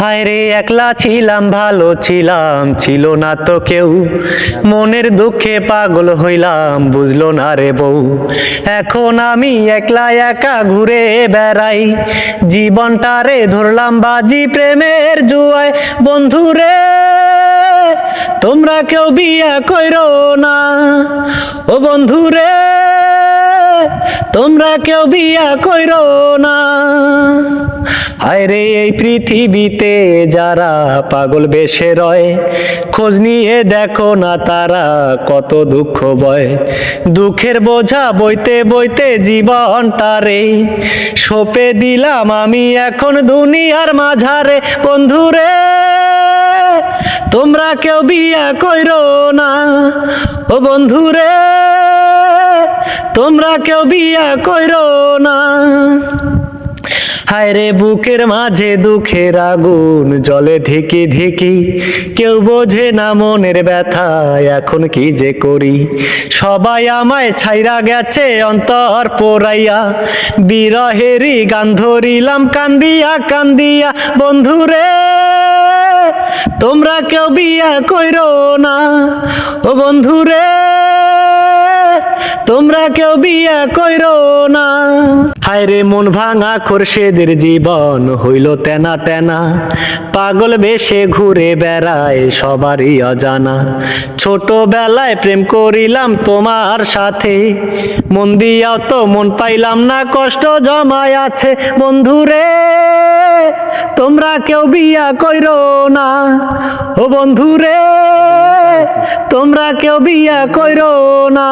হায় রে একলা ছিলাম ভালো ছিলাম, ছিল না তো কেউ। মনের দুঃখে পাগল হইলাম, বুঝলো না রে বউ। এখন আমি একলা একা ঘুরে বেড়াই, জীবনটারে ধরলাম বাজি প্রেমের জুয়ায়। বন্ধুরে তোমরা কেউ বিয়া কইরো না, ও বন্ধুরে তোমরা কেউ বিয়া কইরো না। হায় রে এই পৃথিবীতে যারা পাগল বেশে রয়, খোঁজ নিয়ে দেখো না তারা কত দুঃখ বয়। দুঃখের বোঝা বইতে বইতে জীবনটারে সঁপে দিলাম আমি এখন দুনিয়ার মাঝারে। বন্ধুরে তোমরা কেউ বিয়া কইরো না, ও বন্ধুরে তোমরা কেউ বিয়া কইরো না। হায় রে বুকের মাঝে দুঃখের আগুন জ্বলে ধিকি ধিকি, কেউ বোঝে না মনের ব্যথা এখন কি যে করি। সবাই আমায় ছাইরা গেছে অন্তর পোড়াইয়া, বিরহেরই গান ধরিলাম কান্দিয়া কান্দিয়া। বন্ধুরে তোমরা কেউ বিয়া কইরো না, ও বন্ধুরে তোমরা কেউ বিয়া কইরো না। হায় রে মন ভাঙা খোরশেদের জীবন হইল তেনা তেনা, পাগল বেশে ঘুরে বেড়ায় সবারই অজানা। ছোটবেলায় প্রেম করিলাম তোমার সাথে, মন দিয়াও তো মন পাইলাম না, কষ্ট জমায় আছে। বন্ধুরে তোমরা কেউ বিয়া কইরো না, ও বন্ধুরে তোমরা কেউ বিয়া কইরো না।